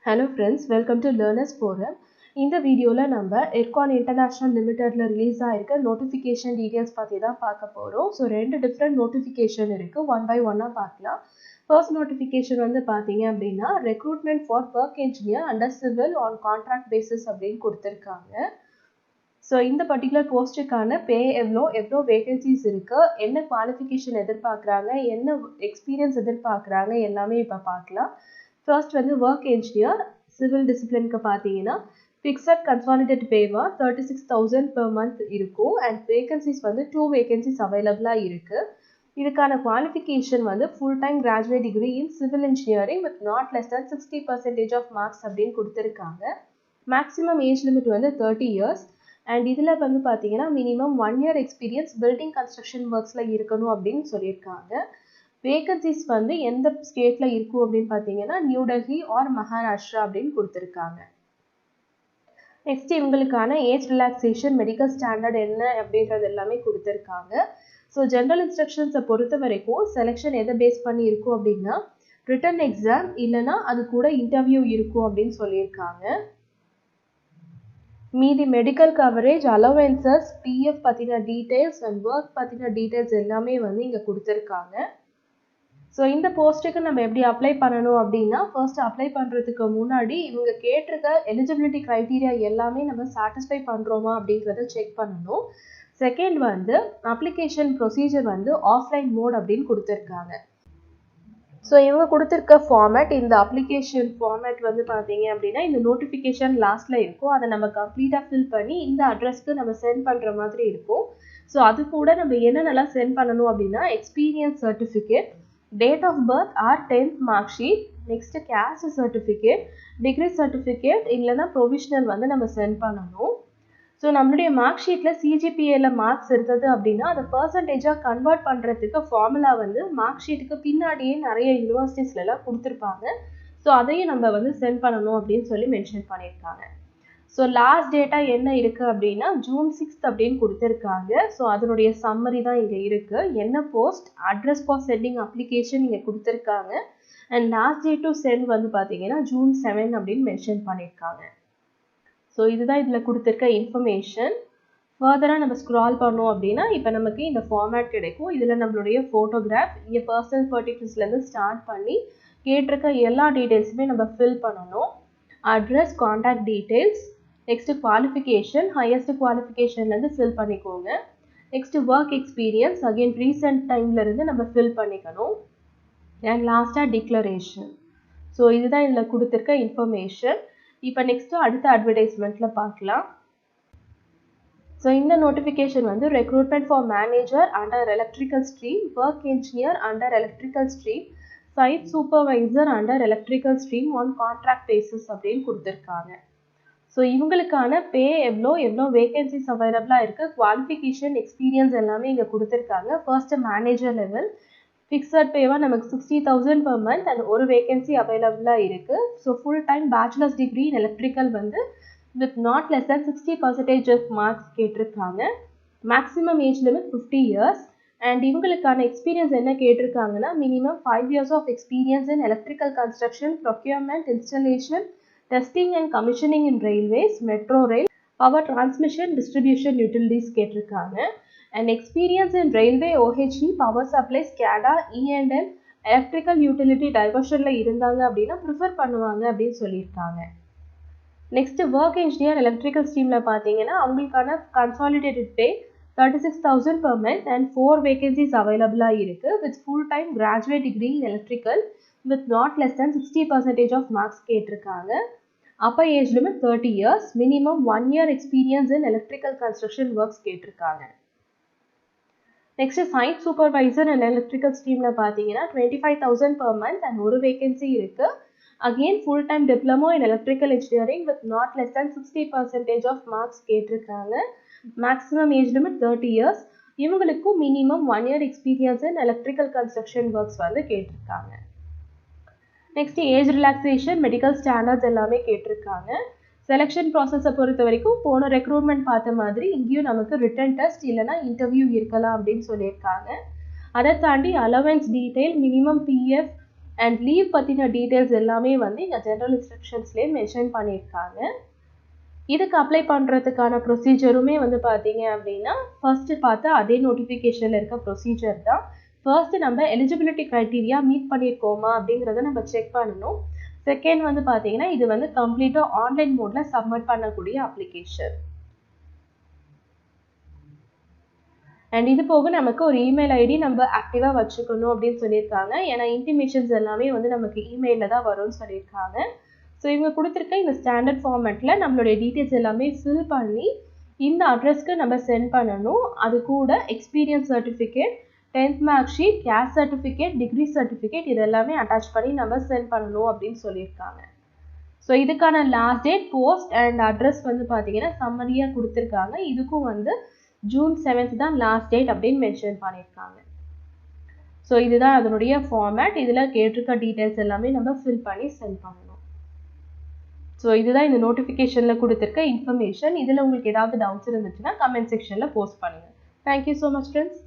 Hello friends, welcome to Learners Forum. இந்த வீடியோல நம்ம Ircon International Limitedல ரிலீஸ் ஆயிருக்க நோட்டிஃபிகேஷன் டீடைல்ஸ் பத்தி தான் பார்க்க போறோம். ஸோ ரெண்டு டிஃப்ரெண்ட் நோட்டிஃபிகேஷன் இருக்கு, ஒன் பை ஒன்னா பார்க்கலாம். ஃபர்ஸ்ட் நோட்டிஃபிகேஷன் வந்து பார்த்தீங்க அப்படின்னா recruitment for work engineer under civil on contract basis அப்படின்னு கொடுத்துருக்காங்க. ஸோ இந்த பர்டிகுலர் போஸ்ட்டுக்கான பே எவ்வளோ வேகன்சிஸ் இருக்கு, என்ன குவாலிஃபிகேஷன் எதிர்பார்க்குறாங்க, என்ன எக்ஸ்பீரியன்ஸ் எதிர்பார்க்குறாங்க எல்லாமே இப்போ பார்க்கலாம். ஃபர்ஸ்ட் வந்து ஒர்க் என்ஜினியர் சிவில் டிசிப்ளினுக்கு பார்த்தீங்கன்னா ஃபிக்ஸட் கன்சாலிடேட் பேவா 36,000 per month இருக்கும். அண்ட் வேகன்சிஸ் வந்து 2 வேகன்சிஸ் அவைலபிளாக இருக்குது. இதுக்கான குவாலிஃபிகேஷன் வந்து full time graduate degree in civil engineering with not less than 60% of marks அப்படின்னு கொடுத்துருக்காங்க. மேக்ஸிமம் ஏஜ் லிமிட் வந்து 30 years. அண்ட் இதில் வந்து பார்த்தீங்கன்னா minimum 1 year experience building construction ஒர்க்ஸில் இருக்கணும் அப்படின்னு சொல்லியிருக்காங்க. வேகன்சிஸ் வந்து எந்த ஸ்டேட்டில் இருக்கும் அப்படின்னு பார்த்தீங்கன்னா நியூ டெல்லி ஆர் மகாராஷ்டிரா அப்படின்னு கொடுத்துருக்காங்க. நெக்ஸ்ட் இவங்களுக்கான ஏஜ் ரிலாக்ஸேஷன் மெடிக்கல் ஸ்டாண்டர்ட் என்ன அப்படின்றது எல்லாமே கொடுத்துருக்காங்க. ஸோ ஜென்ரல் இன்ஸ்ட்ரக்ஷன்ஸை பொறுத்த வரைக்கும் செலெக்ஷன் எதை பேஸ் பண்ணி இருக்கும் அப்படின்னா ரிட்டன் எக்ஸாம் இல்லைனா அது கூட இன்டர்வியூ இருக்கும் அப்படின்னு சொல்லியிருக்காங்க. மீதி மெடிக்கல் கவரேஜ், அலோவன்சஸ், பிஎஃப் பற்றின டீட்டெயில்ஸ் அண்ட் ஒர்க் பற்றின டீட்டெயில்ஸ் எல்லாமே வந்து இங்கே கொடுத்துருக்காங்க. ஸோ இந்த போஸ்ட்டுக்கு நம்ம எப்படி அப்ளை பண்ணணும் அப்படின்னா ஃபர்ஸ்ட் அப்ளை பண்ணுறதுக்கு முன்னாடி இவங்க கேட்டிருக்க எலிஜிபிலிட்டி க்ரைட்டீரியா எல்லாமே நம்ம சாட்டிஸ்ஃபை பண்ணுறோமா அப்படிங்கிறத செக் பண்ணணும். செகண்ட் வந்து அப்ளிகேஷன் ப்ரொசீஜர் வந்து ஆஃப்லைன் மோட் அப்படின்னு கொடுத்துருக்காங்க. ஸோ இவங்க கொடுத்துருக்க ஃபார்மேட், இந்த அப்ளிகேஷன் ஃபார்மேட் வந்து பார்த்தீங்க அப்படின்னா இந்த நோட்டிஃபிகேஷன் லாஸ்ட்டில் இருக்கும். அதை நம்ம கம்ப்ளீட்டாக ஃபில் பண்ணி இந்த அட்ரஸ்க்கு நம்ம சென்ட் பண்ணுற மாதிரி இருக்கும். ஸோ அது கூட நம்ம என்னென்னலாம் சென்ட் பண்ணணும் அப்படின்னா experience certificate, date of birth or 10th mark sheet, next caste certificate, degree certificate இல்லைனா ப்ரொவிஷனல் வந்து நம்ம சென்ட் பண்ணணும். ஸோ நம்மளுடைய மார்க் ஷீட்டில் சிஜிபிஏல மார்க்ஸ் இருந்தது அப்படின்னா அதை பர்சன்டேஜாக கன்வெர்ட் பண்ணுறதுக்கு ஃபார்முலா வந்து மார்க் ஷீட்டுக்கு பின்னாடியே நிறைய யூனிவர்சிட்டிஸ்லாம் கொடுத்துருப்பாங்க. ஸோ அதையும் நம்ம வந்து சென்ட் பண்ணணும் அப்படின்னு சொல்லி மென்ஷன் பண்ணியிருக்காங்க. ஸோ லாஸ்ட் டேட்டா என்ன இருக்குது அப்படின்னா June 6 அப்படின்னு கொடுத்துருக்காங்க. ஸோ அதனுடைய சம்மரி தான் இங்கே இருக்குது. என்ன post, address for sending application இங்கே கொடுத்துருக்காங்க. And last date to send வந்து பார்த்தீங்கன்னா June 7 அப்படின்னு மென்ஷன் பண்ணியிருக்காங்க. ஸோ இதுதான் இதில் கொடுத்துருக்க இன்ஃபர்மேஷன். ஃபர்தராக நம்ம ஸ்க்ரால் பண்ணோம் அப்படின்னா இப்போ நமக்கு இந்த ஃபார்மேட் கிடைக்கும். இதில் நம்மளுடைய ஃபோட்டோகிராஃப், இங்கே பர்சனல் பர்டிகுலர்ஸ்லேருந்து ஸ்டார்ட் பண்ணி கேட்டிருக்க எல்லா டீட்டெயில்ஸுமே நம்ம ஃபில் பண்ணணும். Address, contact details, next qualification, highest குவாலிஃபிகேஷன்லேருந்து ஃபில் பண்ணிக்கோங்க. Next work experience, again recent டைம்லேருந்து நம்ம ஃபில் பண்ணிக்கணும். அண்ட் லாஸ்ட்டாக டிக்ளரேஷன். ஸோ இதுதான் இதில் கொடுத்துருக்க இன்ஃபர்மேஷன். இப்போ நெக்ஸ்ட்டு அடுத்த அட்வர்டைஸ்மெண்ட்டில் பார்க்கலாம். ஸோ இந்த நோட்டிஃபிகேஷன் வந்து recruitment for manager under electrical stream, work engineer under electrical stream, side supervisor under electrical stream on contract basis அப்படின்னு கொடுத்துருக்காங்க. ஸோ இவங்களுக்கான பே எவ்வளோ வேகன்சிஸ் அவைலபிளாக இருக்குது, குவாலிஃபிகேஷன், எக்ஸ்பீரியன்ஸ் எல்லாமே இங்கே கொடுத்துருக்காங்க. ஃபர்ஸ்ட்டு மேனேஜர் லெவல் ஃபிக்ஸட் பேவாக நமக்கு 60,000 per month அண்ட் ஒரு வேகன்சி அவைலபிளாக இருக்குது. So full time bachelor's degree in electrical வந்து with not less than 60% of marks கேட்டிருக்காங்க. Maximum age limit 50 years. And இவங்களுக்கான எக்ஸ்பீரியன்ஸ் என்ன கேட்டிருக்காங்கன்னா minimum 5 years of experience in electrical construction, procurement, installation, testing and commissioning in railways, metro rail, power transmission, distribution utilities கேட்டிருக்காங்க. And experience in railway, ஓஹெச்இ, power supply, SCADA, ENL, electrical utility டைவர்ஷனில் இருந்தாங்க அப்படின்னா prefer பண்ணுவாங்க அப்படின்னு சொல்லியிருக்காங்க. Next work engineer electrical ஸ்ட்ரீமில் பார்த்தீங்கன்னா அவங்களுக்கான consolidated pay 36,000 per month and 4 vacancies அவைலபிளாக இருக்குது with full time graduate degree in electrical with not less than 60% of marks கேட்டிருக்காங்க. Upper age limit 30 years, minimum 1 year experience in electrical construction works கேட்டிருக்காங்க. Next site supervisor and electrical ஸ்ட்ரீமில் பார்த்தீங்கன்னா 25,000 per month and ஒரு vacancy இருக்குது. Again full time diploma in electrical engineering with not less than 60% of marks கேட்டிருக்காங்க. Maximum age limit 30 years. இவங்களுக்கும் minimum 1 year experience in electrical construction works வந்து கேட்டிருக்காங்க. Next age relaxation, medical standards எல்லாமே கேட்டிருக்காங்க. Selection ப்ராசஸை பொறுத்த வரைக்கும் போன ரெக்ரூட்மெண்ட் பார்த்த மாதிரி இங்கேயும் நமக்கு ரிட்டன் டெஸ்ட் இல்லைனா இன்டர்வியூ இருக்கலாம் அப்படின்னு சொல்லியிருக்காங்க. அதை தாண்டி allowance detail, minimum PF, and leave பற்றின டீட்டெயில்ஸ் எல்லாமே வந்து இங்கே ஜென்ரல் இன்ஸ்ட்ரக்ஷன்ஸ்லேயே மென்ஷன் பண்ணியிருக்காங்க. இதுக்கு அப்ளை பண்ணுறதுக்கான ப்ரொசீஜருமே வந்து பார்த்தீங்க அப்படின்னா ஃபர்ஸ்ட்டு பார்த்தா அதே நோட்டிஃபிகேஷனில் இருக்க ப்ரொசீஜர் தான். ஃபர்ஸ்ட்டு நம்ம எலிஜிபிலிட்டி க்ரைட்டீரியா மீட் பண்ணியிருக்கோமா அப்படிங்கிறத நம்ம செக் பண்ணணும். செகண்ட் வந்து பார்த்தீங்கன்னா இது வந்து கம்ப்ளீட்டாக ஆன்லைன் மோடில் சப்மிட் பண்ணக்கூடிய அப்ளிகேஷன். அண்ட் இது போக நமக்கு ஒரு இமெயில் ஐடி நம்ம ஆக்டிவாக வச்சுக்கணும் அப்படின்னு சொல்லியிருக்காங்க. ஏன்னா இன்டிமேஷன்ஸ் எல்லாமே வந்து நமக்கு இமெயிலில் தான் வரும்னு சொல்லியிருக்காங்க. ஸோ இவங்க கொடுத்துருக்க இந்த ஸ்டாண்டர்ட் ஃபார்மேட்டில் நம்மளுடைய டீட்டெயில்ஸ் எல்லாமே ஃபில் பண்ணி இந்த அட்ரஸ்க்கு நம்ம சென்ட் பண்ணணும். அது கூட experience certificate, 10th mark sheet, caste certificate, degree certificate இது எல்லாமே அட்டாச் பண்ணி நம்ம சென்ட் பண்ணணும் அப்படின்னு சொல்லியிருக்காங்க. ஸோ இதுக்கான last date, post and address வந்து பார்த்தீங்கன்னா சம்மரியாக கொடுத்துருக்காங்க. இதுக்கும் வந்து June 7th தான் லாஸ்ட் டேட் அப்படின்னு மென்ஷன் பண்ணியிருக்காங்க. ஸோ இதுதான் அதனுடைய ஃபார்மேட். இதில் கேட்டிருக்க டீட்டெயில்ஸ் எல்லாமே நம்ம ஃபில் பண்ணி சென்ட் பண்ணணும். ஸோ இதுதான் இந்த நோட்டிஃபிகேஷனில் கொடுத்துருக்க இன்ஃபர்மேஷன். இதில் உங்களுக்கு ஏதாவது டவுட்ஸ் இருந்துச்சுன்னா கமெண்ட் செக்ஷனில் போஸ்ட் பண்ணுங்கள். Thank you so much friends.